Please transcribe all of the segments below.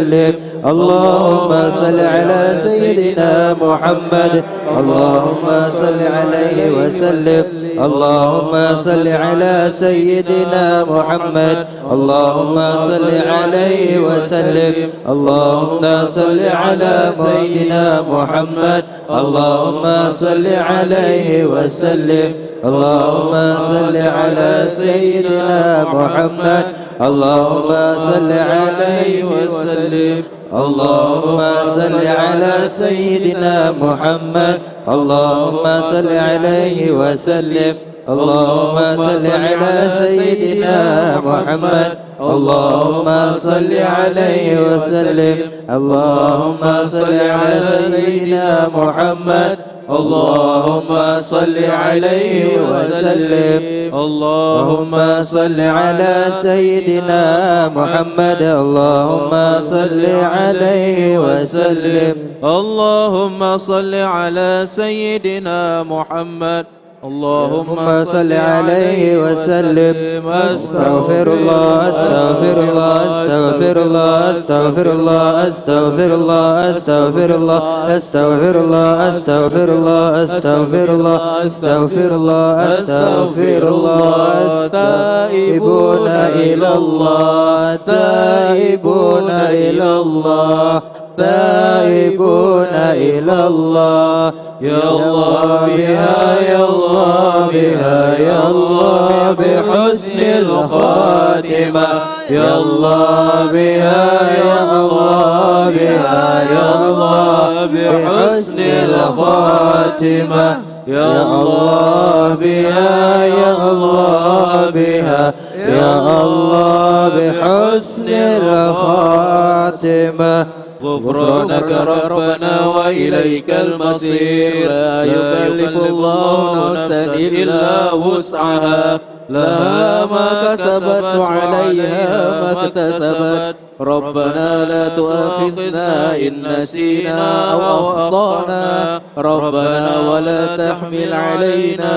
وسلم اللهم صل على سيدنا محمد اللهم صل عليه وسلم اللهم صل على سيدنا محمد اللهم صل عليه وسلم اللهم صل على سيدنا محمد اللهم صل عليه وسلم اللهم صل على سيدنا محمد اللهم صل عليه وسلم اللهم صل على سيدنا محمد اللهم صل عليه وسلم اللهم صل على سيدنا محمد اللهم صل عليه وسلم اللهم صل على سيدنا محمد اللهم صل عليه وسلم اللهم صل على سيدنا محمد اللهم صل عليه وسلم اللهم صل على سيدنا محمد اللهم صل عليه وسلم استغفر الله استغفر الله استغفر الله استغفر الله استغفر الله استغفر الله استغفر الله استغفر الله استغفر الله استغفر الله استغفر الله تائبون إلى الله تائبون إلى الله تائبون إلى الله يا الله بها يا الله بها يا الله بحسن الخاتمة يا الله بها يا الله بها يا الله بحسن الخاتمة يا الله بها يا الله بها يا الله بحسن الخاتمة غفرانك ربنا وإليك المصير لا يكلف الله نفسا إلا وسعها لها ما كسبت وعليها ما اكتسبت ربنا لا تؤاخذنا إن نسينا أو أخطأنا ربنا ولا تحمل علينا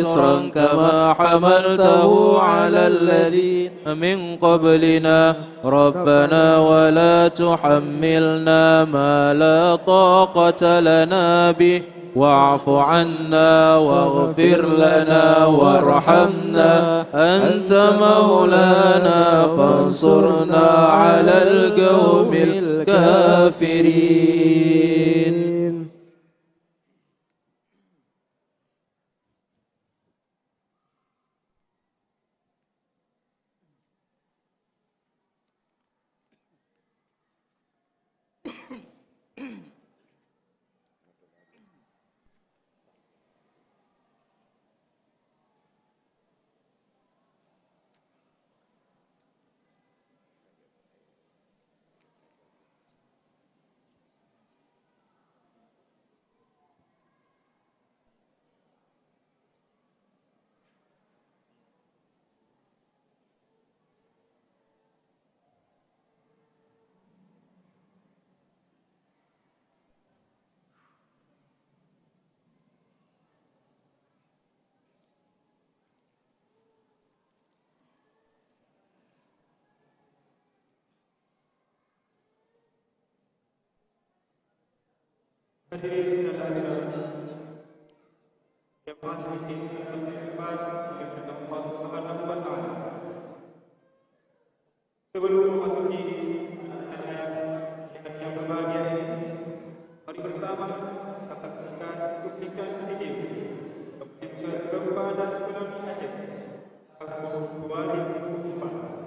إصرا كما حملته على الذين من قبلنا ربنا ولا تحملنا ما لا طاقة لنا به واعف عنا واغفر لنا وارحمنا أنت مولانا فانصرنا على القوم الكافرين. Hadirin hadirat yang masih terlibat dengan Allah Subhanahu wa taala. Sebelum memasuki acara yang berbahagia ini, mari bersama kita saksikan cuplikan video tentang gempa dan tsunami Aceh tahun 2004.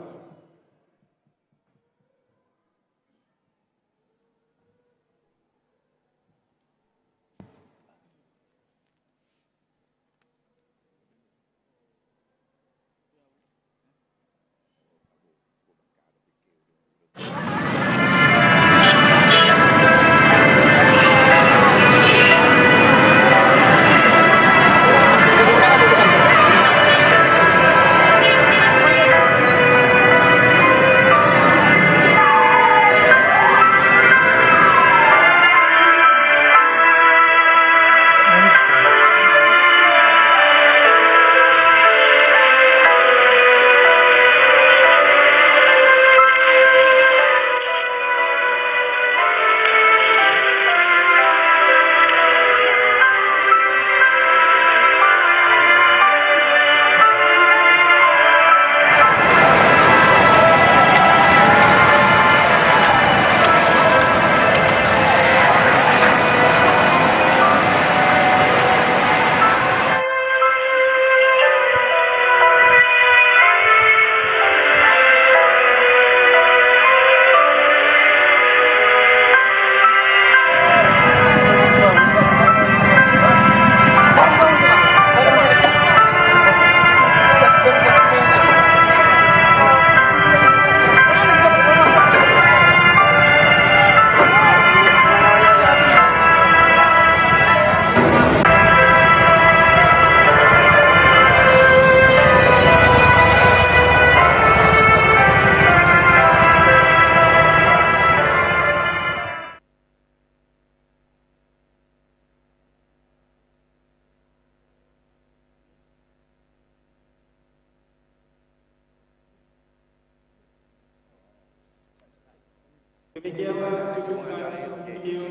Demikianlah cukupkan video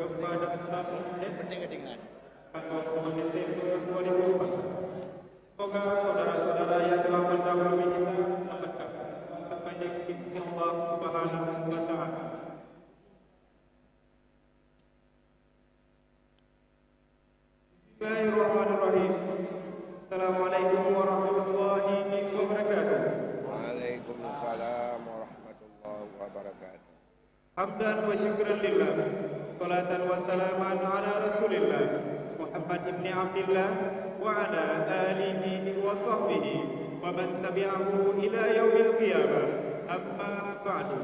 kepada satu tanggal 2 Desember 2004. Semoga saudara-saudara yang telah mendahului kita mendapatkan terbanyak di sisi Allah Subhanahu wa Ta'ala. Bismillahirrahmanirrahim. Assalamualaikum warahmatullahi wabarakatuh. Waalaikumsalam warahmatullahi wabarakatuh. Hamdan wa syukran lillah. Salatan wa salaman ala Rasulillah Muhammad ibn Abdullah wa ala alihi wa sahbihi wa man tabi'ahu ila yaumil qiyamah. Amma ba'du.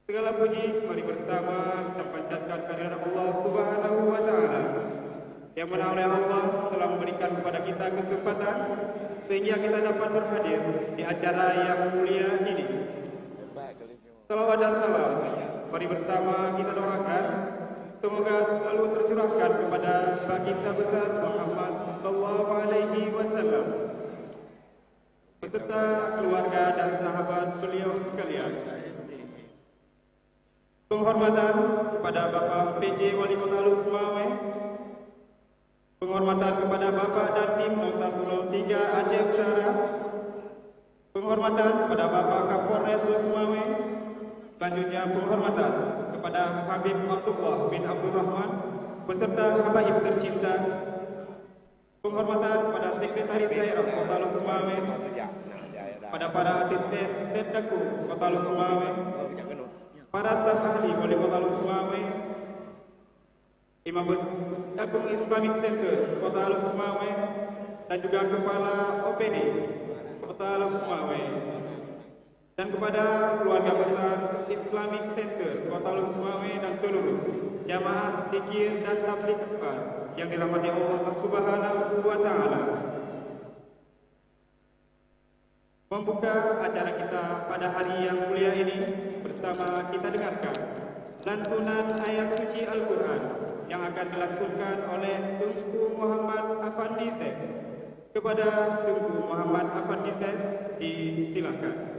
Segala puji mari bersama kita panjatkan kehadirat Allah Subhanahu wa Ta'ala, yang mana oleh Allah telah memberikan kepada kita kesempatan sehingga kita dapat berhadir di acara yang mulia ini. Salawat dan salam mari bersama kita doakan semoga selalu tercurahkan kepada baginda besar Muhammad sallallahu alaihi wasallam beserta keluarga dan sahabat beliau sekalian. Penghormatan kepada Bapak PJ Wali Kota Lusmawe, penghormatan kepada Bapak dan tim 0103 Aceh Utara, penghormatan kepada Bapak Kapolres Lusmawe, selanjutnya penghormatan kepada Habib Abdullah bin Abdul Rahman beserta habaib tercinta, penghormatan kepada Sekretaris Daerah Kota Lusmawe, pada para asisten Setdaku Kota Lusmawe, para staf ahli Wali Kota Lusmawe, Imam Agung Islamic Center Kota Lusmawe, dan juga Kepala OPD Kota Lusmawe, dan kepada keluarga besar Islamic Center Kota Lusmawe dan seluruh jamaah zikir dan tabligh akbar yang dirahmati Allah Subhanahu wa Ta'ala. Membuka acara kita pada hari yang mulia ini bersama kita dengarkan lantunan ayat suci Al-Quran yang akan dilantunkan oleh Tunku Muhammad Afandi Z. Kepada Tunku Muhammad Afandi Z disilakan.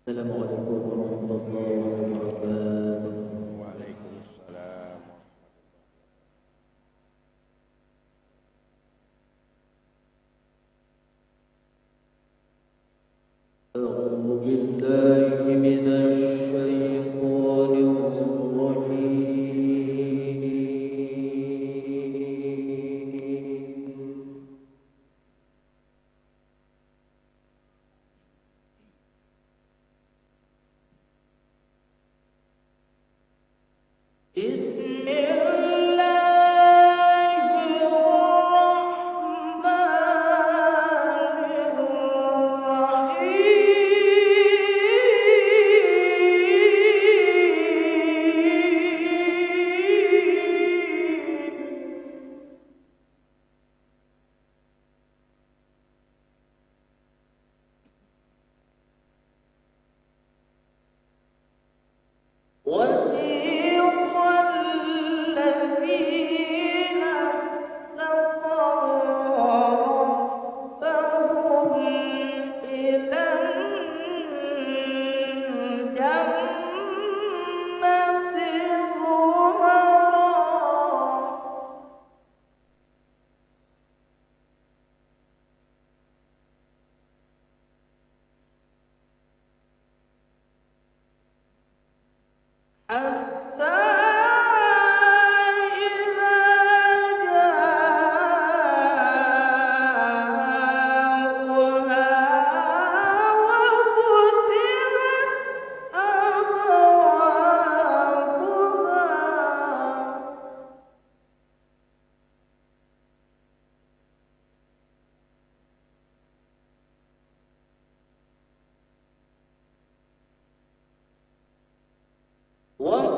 Assalamualaikum warahmatullahi wabarakatuh. Waalaikumsalam. A'udzu billahi minasy syaithanir rajim. Wa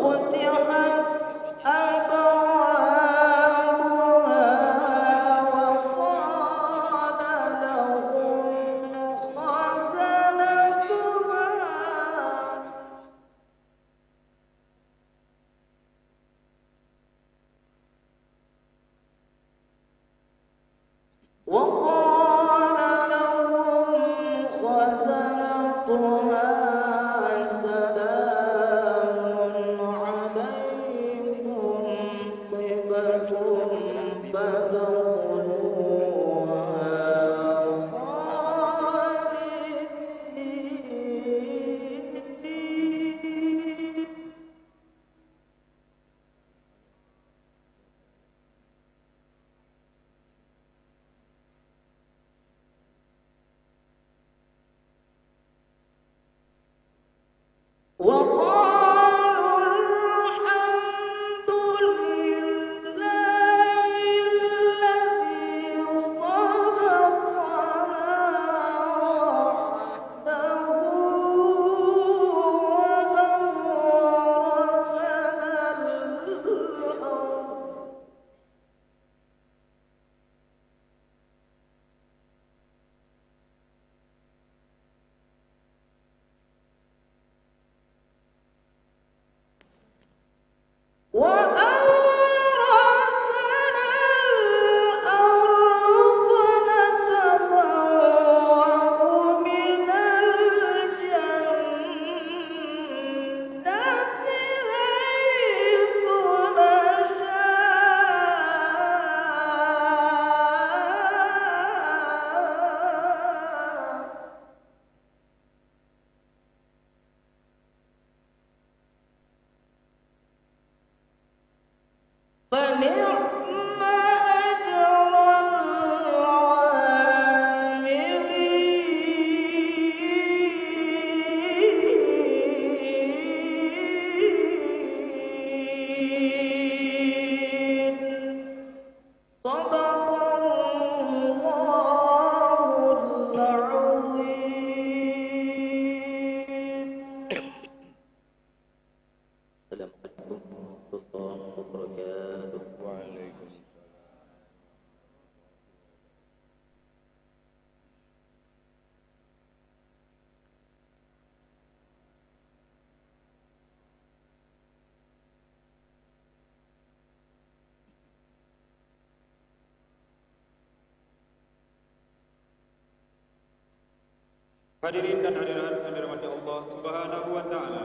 Hadirin dan hadirat yang dirahmati Allah Subhanahu wa taala.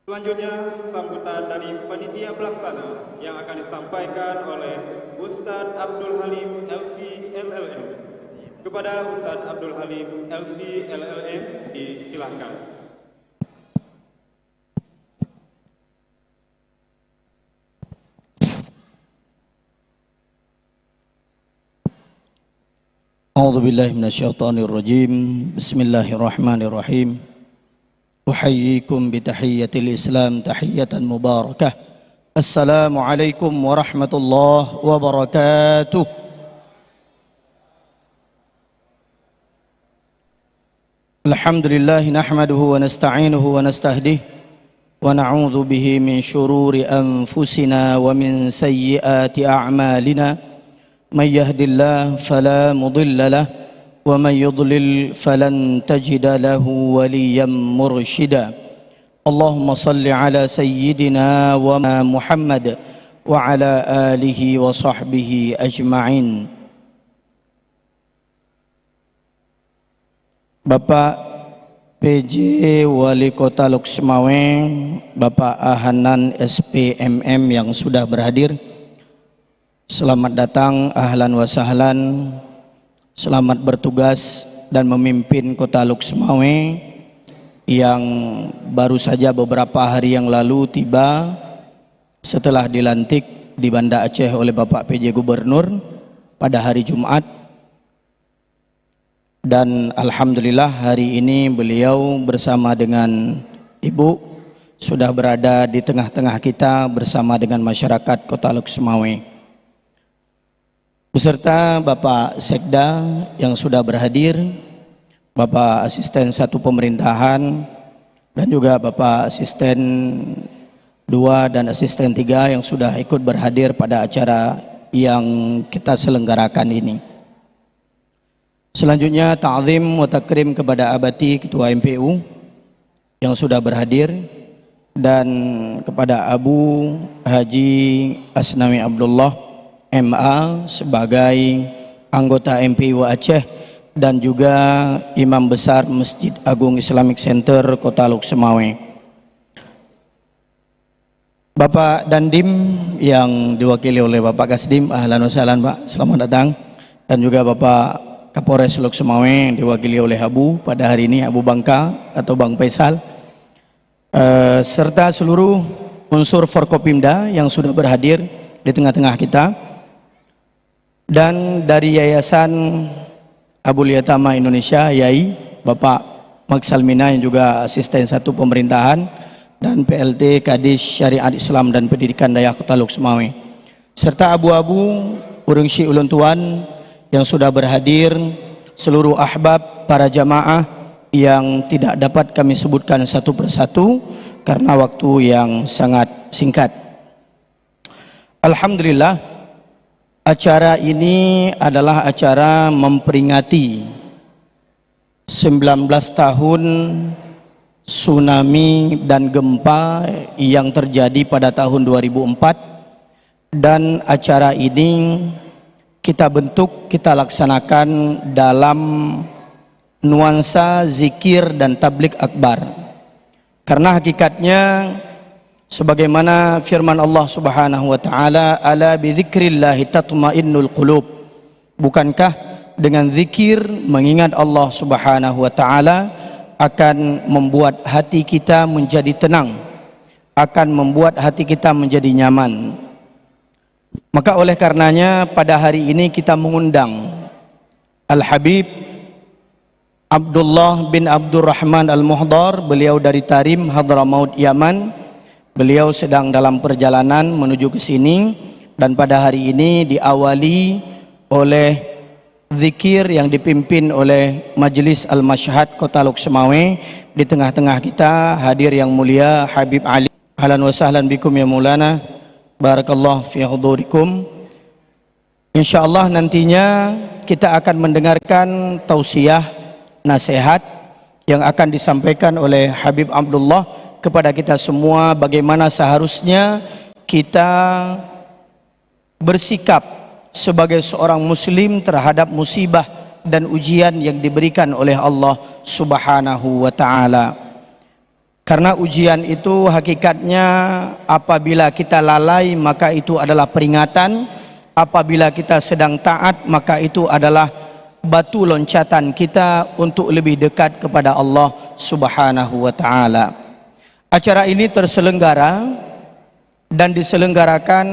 Selanjutnya sambutan dari panitia pelaksana yang akan disampaikan oleh Ustadz Abdul Halim LC LLM. Kepada Ustadz Abdul Halim LC LLM disilahkan. أعوذ بالله من الشيطان الرجيم بسم الله الرحمن الرحيم أحييكم بتحية الإسلام تحية مباركة السلام عليكم ورحمة الله وبركاته. الحمد لله نحمده ونستعينه ونستهديه ونعوذ به من شرور أنفسنا ومن سيئات أعمالنا من يهد الله فلا مضل له ومن يضلل فلن تجد له وليا مرشدا. اللهم صل على سيدنا ومحمد وعلى آله وصحبه أجمعين. Bapak PJ Wali Kota Loksmawe, Bapak Ahanan SPMM yang sudah berhadir, selamat datang, ahlan wa sahlan. Selamat bertugas dan memimpin Kota Loksmawe yang baru saja beberapa hari yang lalu tiba setelah dilantik di Banda Aceh oleh Bapak PJ Gubernur pada hari Jumat. Dan alhamdulillah hari ini beliau bersama dengan Ibu sudah berada di tengah-tengah kita bersama dengan masyarakat Kota Loksmawe, beserta Bapak Sekda yang sudah berhadir, Bapak Asisten 1 Pemerintahan, dan juga Bapak Asisten 2 dan Asisten 3 yang sudah ikut berhadir pada acara yang kita selenggarakan ini. Selanjutnya ta'zim wa takrim kepada Abati Ketua MPU yang sudah berhadir, dan kepada Abu Haji Asnawi Abdullah MA sebagai anggota MPU Aceh dan juga Imam Besar Masjid Agung Islamic Center Kota Loksmawe. Bapak Dandim yang diwakili oleh Bapak Kasdim, ahlan wa sahlan Pak, selamat datang. Dan juga Bapak Kapolres Loksmawe yang diwakili oleh Abu pada hari ini, Abu Bangka atau Bang Faisal, serta seluruh unsur Forkopimda yang sudah berhadir di tengah-tengah kita. Dan dari Yayasan Abul Yatama Indonesia, YAI, Bapak Maksalmina yang juga asisten 1 pemerintahan, dan PLT Kadis Syariat Islam dan Pendidikan Daya Kota Luk Sumawe, serta abu-abu urang Syekh ulun tuan yang sudah berhadir, seluruh ahbab para jamaah yang tidak dapat kami sebutkan satu persatu karena waktu yang sangat singkat. Alhamdulillah, acara ini adalah acara memperingati 19 tahun tsunami dan gempa yang terjadi pada tahun 2004, dan acara ini kita bentuk, kita laksanakan dalam nuansa zikir dan tablik akbar, karena hakikatnya sebagaimana firman Allah Subhanahu wa taala, ala bidzikrillahi tatmainnul qulub, bukankah dengan zikir mengingat Allah Subhanahu wa taala akan membuat hati kita menjadi tenang, akan membuat hati kita menjadi nyaman. Maka oleh karenanya pada hari ini kita mengundang Al-Habib Abdullah bin Abdurrahman Al-Muhdar, beliau dari Tarim, Hadramaut, Yaman. Beliau sedang dalam perjalanan menuju ke sini, dan pada hari ini diawali oleh zikir yang dipimpin oleh Majelis Al-Masyhad Kota Luk Sumawe. Di tengah-tengah kita hadir yang mulia Habib Ali. Ahlan wa sahlan bikum ya Maulana, barakallahu fi hudurikum. Insyaallah nantinya kita akan mendengarkan tausiah, nasihat yang akan disampaikan oleh Habib Abdullah kepada kita semua, bagaimana seharusnya kita bersikap sebagai seorang muslim terhadap musibah dan ujian yang diberikan oleh Allah Subhanahu wa taala. Karena ujian itu hakikatnya apabila kita lalai maka itu adalah peringatan, apabila kita sedang taat maka itu adalah batu loncatan kita untuk lebih dekat kepada Allah Subhanahu wa taala. Acara ini terselenggara dan diselenggarakan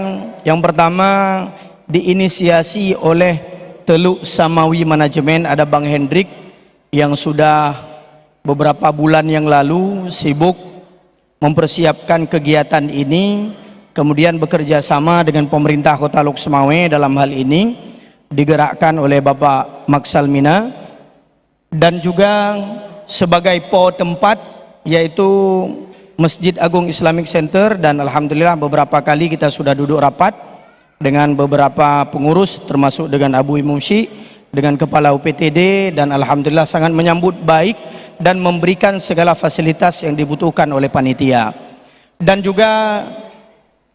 yang pertama diinisiasi oleh Teluk Samawi Manajemen, ada Bang Hendrik yang sudah beberapa bulan yang lalu sibuk mempersiapkan kegiatan ini, kemudian bekerja sama dengan pemerintah Kota Luk Sumawe dalam hal ini, digerakkan oleh Bapak Maksalmina, dan juga sebagai tempat yaitu Masjid Agung Islamic Center. Dan alhamdulillah beberapa kali kita sudah duduk rapat dengan beberapa pengurus termasuk dengan Abu Imam Syekh, dengan Kepala UPTD, dan alhamdulillah sangat menyambut baik dan memberikan segala fasilitas yang dibutuhkan oleh panitia. Dan juga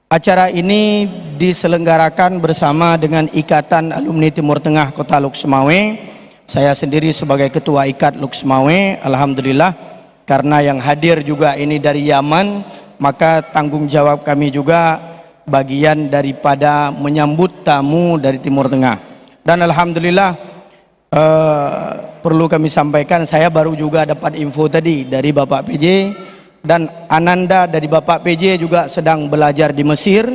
acara ini diselenggarakan bersama dengan Ikatan Alumni Timur Tengah Kota Luk Sumawe. Saya sendiri sebagai Ketua Ikat Luk Sumawe, alhamdulillah, karena yang hadir juga ini dari Yaman, maka tanggung jawab kami juga bagian daripada menyambut tamu dari Timur Tengah. Dan alhamdulillah perlu kami sampaikan, saya baru juga dapat info tadi dari Bapak PJ, dan Ananda dari Bapak PJ juga sedang belajar di Mesir,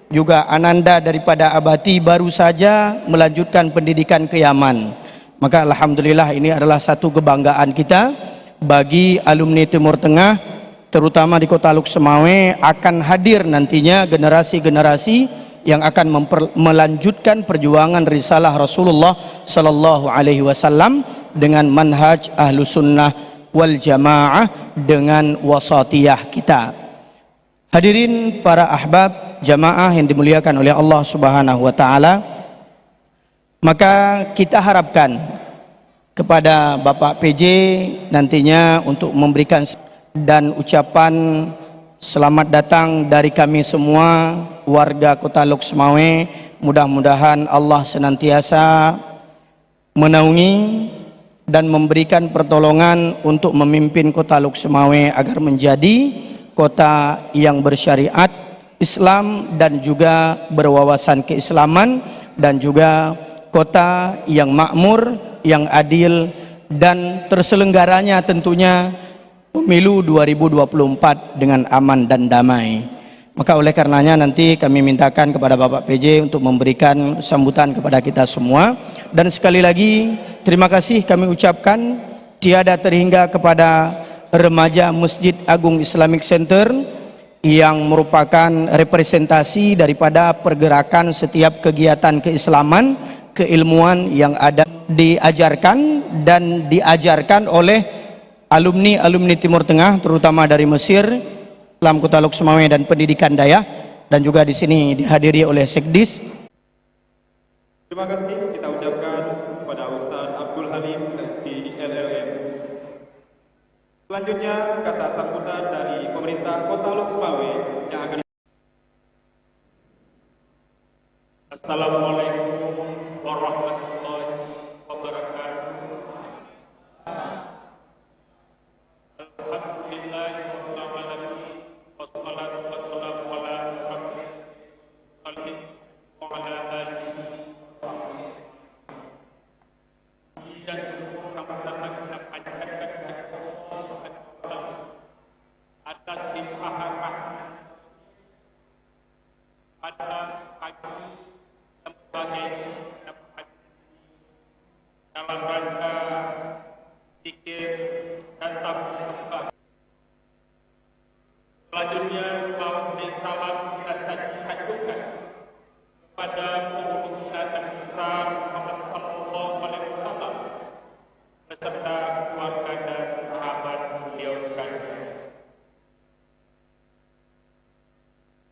juga Ananda daripada Abati baru saja melanjutkan pendidikan ke Yaman. Maka alhamdulillah ini adalah satu kebanggaan kita bagi alumni Timur Tengah, terutama di Kota Luk Sumawe. Akan hadir nantinya generasi-generasi yang akan melanjutkan perjuangan risalah Rasulullah Sallallahu Alaihi Wasallam dengan manhaj Ahlus Sunnah wal Jamaah, dengan wasatiyah kita. Hadirin para ahbab jamaah yang dimuliakan oleh Allah Subhanahu wa taala, maka kita harapkan kepada Bapak PJ nantinya untuk memberikan dan ucapan selamat datang dari kami semua warga Kota Luk Sumawe. Mudah-mudahan Allah senantiasa menaungi dan memberikan pertolongan untuk memimpin Kota Luk Sumawe agar menjadi kota yang bersyariat Islam dan juga berwawasan keislaman, dan juga kota yang makmur, yang adil, dan terselenggaranya tentunya pemilu 2024 dengan aman dan damai. Maka oleh karenanya nanti kami mintakan kepada Bapak PJ untuk memberikan sambutan kepada kita semua. Dan sekali lagi terima kasih kami ucapkan tiada terhingga kepada remaja Masjid Agung Islamic Center yang merupakan representasi daripada pergerakan setiap kegiatan keislaman, keilmuan yang ada diajarkan dan diajarkan oleh alumni Timur Tengah, terutama dari Mesir, Islam Kota Lok Sumawe dan Pendidikan Daya, dan juga di sini dihadiri oleh Sekdis. Terima kasih kita ucapkan kepada Ustaz Abdul Halim dari LLM. Selanjutnya kata sambutan dari pemerintah Kota Lok Sumawe yang akan. Assalamualaikum warahmatullahi wabarakatuh. Alhamdulillahirabbil alamin wassalatu wassalamu ala asyrofil wa ala alihi wa sahbihi. Dan sama-sama kita panjatkan atas limpahan rahmat pada pagi sebagai dalam rangka zikir dan tabligh. Selanjutnya salawat dan salam kita satukan kepada penutup kita dan besar Muhammad sallallahu alaihi wasallam beserta keluarga dan sahabat beliau sekalian.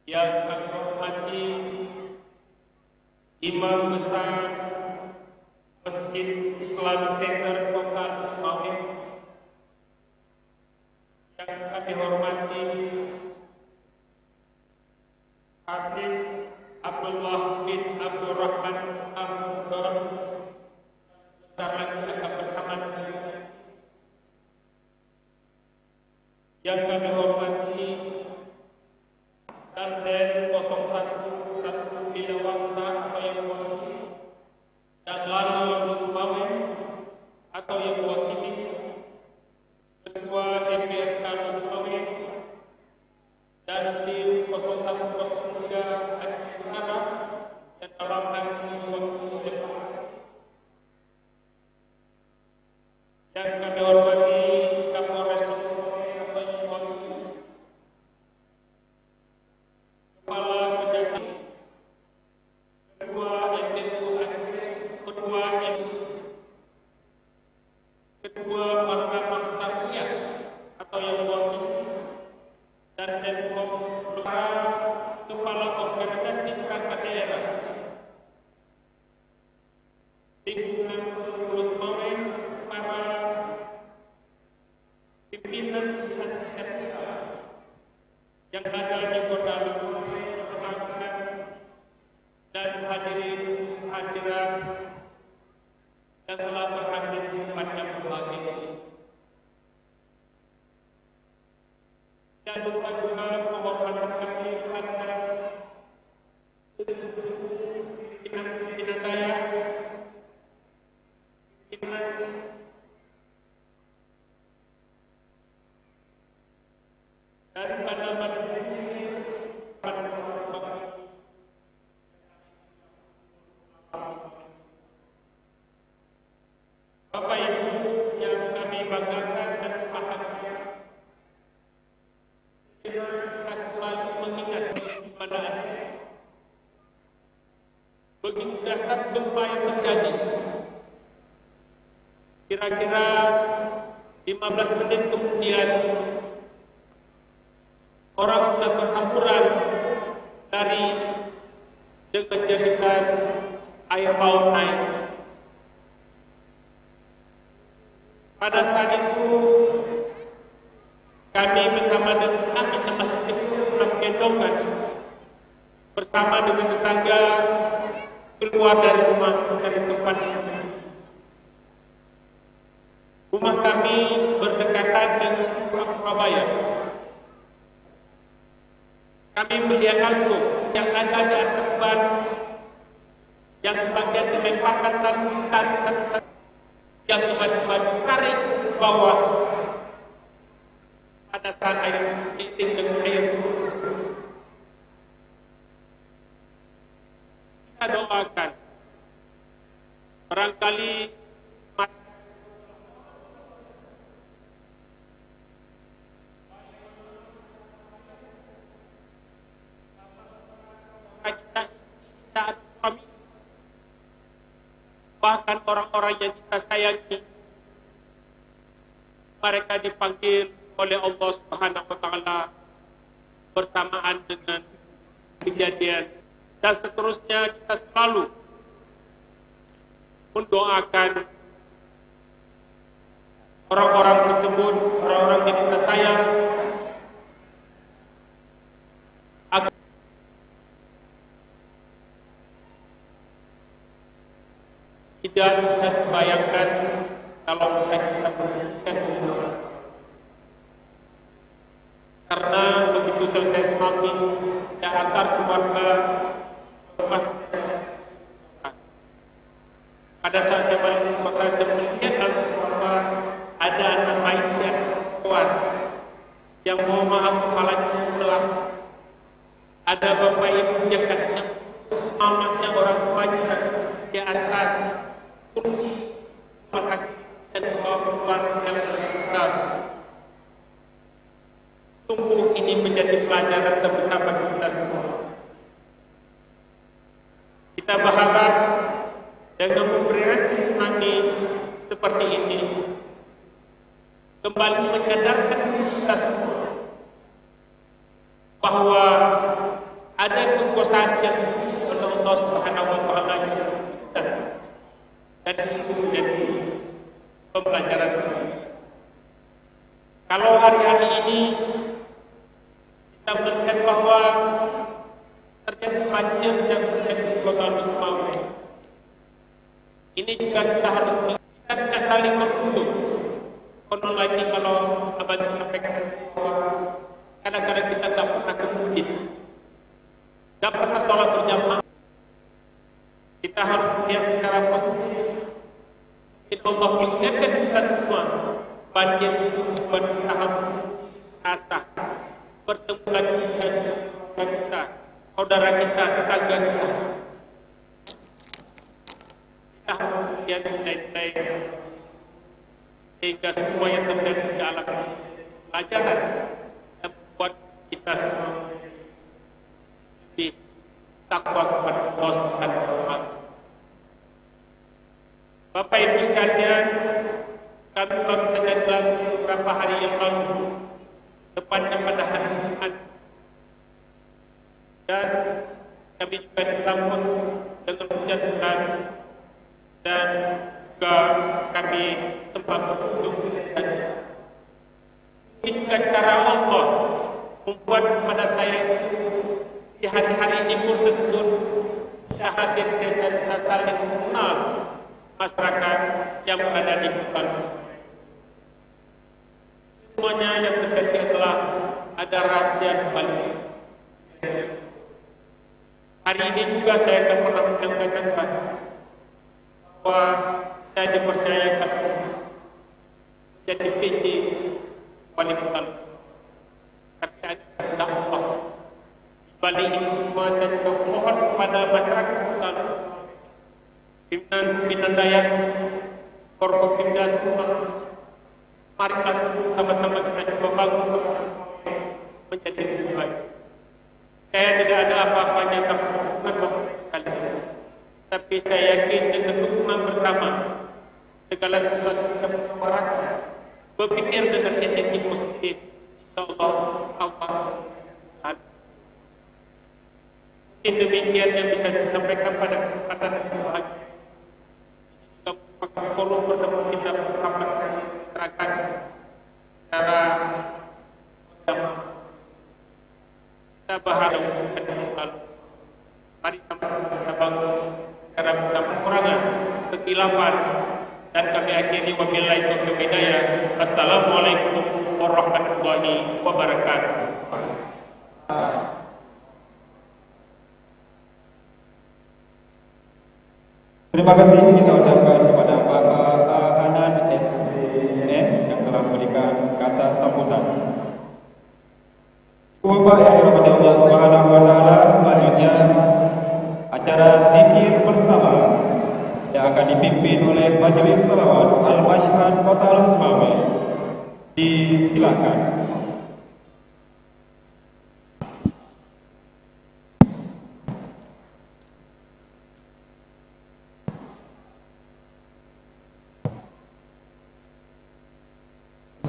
Yang kami hormati Imam Besar Masjid Islamic Center Kota Sumawe, yang kami hormati Habib Abdullah bin Abdurrahman Amdor, sebentar lagi akan bersama dengan kita. Yang kami hormati Danten 011 Bilawangsa atau yang mewakili, dan Lalu Sumawe atau yang mewakili Ketua DPRK Sumawe, dan tim 0103 Aceh Utara yang dalam hal ini diwakili oleh Pak. Yang kami hormati Kapolres Sumawe atau yang mewakili Kepala Kejaksaan, Ketua MTU Aceh, Ketua Mahkamah Syariah atau yang mewakili, dan Denpom, Kepala Organisasi Perangkat Daerah, lingkungan Pulau Sumawe, para pimpinan nasihat kita yang ada di Kota Sumawe, perwakilan dan hadirin hadirat yang telah berhadir pada pagi ini. Dan lupa juga memohon kami agar pimpinan daya, pimpinan daripada majelis ini, Bapak Ibu yang kami banggakan dan bahagia, kita selalu mengingat pada Aceh begitu dahsyat gempa yang terjadi. Kira-kira 15 menit kemudian orang sudah berhamburan dari dengan jadikan air laut naik. Pada saat itu kami bersama dengan masjid menggendongkan bersama dengan tetangga keluar dari rumah dari tempat ini. Rumah kami berdekatan dengan Surabaya. Kami melihat langsung yang ada di atas ban yang sebagian dilemparkan dan yang tiba-tiba ditarik ke bawah pada saat air siting dengan air surut. Kita doakan barangkali bahkan orang-orang yang kita sayangi, mereka dipanggil oleh Allah Subhanahu wa taala bersamaan dengan kejadian, dan seterusnya kita selalu mendoakan orang-orang tersebut, orang-orang yang kita sayang, agar tidak bisa dibayangkan kalau bisa kita bersihkan rumah. Karena begitu selesai semakin saya antar keluarga rumah. Pada saat saya balik ke kota, saya melihat langsung bahwa ada anak lain yang kuat, yang mau maaf kepalanya belah. Ada bapak ibu yang kakinya mamaknya orang tuanya di atas kursi rumah sakit dan membawa keluarga yang besar. Sungguh ini menjadi pelajaran terbesar bagi kita semua. Kita berharap dengan pemberian Ismani seperti ini kembali menyadarkan kita semua bahwa ada kekuasaan yang oleh Allah Subhanahu wa taala dan itu menjadi pembelajaran. Kalau hari-hari ini kita melihat bahwa terjadi banjir yang terjadi di Kota Lusmawe, ini juga kita harus kita saling berunding. Konon lagi kalau abang sampaikan bahwa kadang-kadang kita tak pernah ke masjid, tak pernah sholat berjamaah. Kita harus lihat secara positif. Allah ingatkan kita semua, banjir itu membuat kita harus rasa bertemu lagi dengan kita, saudara kita, tetangga kita. Kita harus lihat nilai-nilai sehingga semua yang terjadi di alam pelajaran dan membuat kita semua lebih takwa kepada Allah Subhanahu wa taala. Bapak Ibu sekalian, kami baru saja lagi beberapa hari yang lalu tepatnya pada hari Jumat, dan kami juga disambut dengan hujan deras, dan juga kami sempat berkunjung ke desa. Ini juga cara Allah membuat kepada saya di hari-hari ini pun tersebut bisa hadir desa-desa saling mengenal masyarakat yang berada di hutan. Semuanya yang terjadi adalah ada rahasia di balik. Hari ini juga saya akan pernah menyampaikan bahwa saya dipercayakan menjadi PJ wali kota. Tapi ada kehendak Allah. Di balik itu semua saya juga mohon kepada masyarakat hutan, pimpinan Dayak, Forkopimda semua, marilah sama-sama kita coba bangun menjadi lebih baik. Saya tidak ada apa-apanya dengan Bapak sekalian, tapi saya yakin dengan dukungan bersama segala sesuatu kita musyawarahkan, berpikir dengan energi positif, insyaallah Allah. Mungkin demikian yang bisa saya sampaikan pada kesempatan yang bahagia. Maka perlu bertemu kita bersama masyarakat secara kita berharap mari sama-sama kita bangun secara bersama kekurangan, kekhilafan, dan kami akhiri wabillahi taufiq hidayah. Assalamualaikum warahmatullahi wabarakatuh. Terima kasih kita ucapkan kepada Bapak Hanan SPM yang telah memberikan kata sambutan. Bapak yang dirahmati Allah Subhanahu wa taala, selanjutnya acara zikir bersama yang akan dipimpin oleh Majelis Shalawat Al-Masyhad Kota Lusmawe. Disilakan.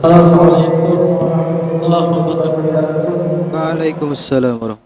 Assalamualaikum warahmatullahi wabarakatuh. Waalaikumsalam warahmatullahi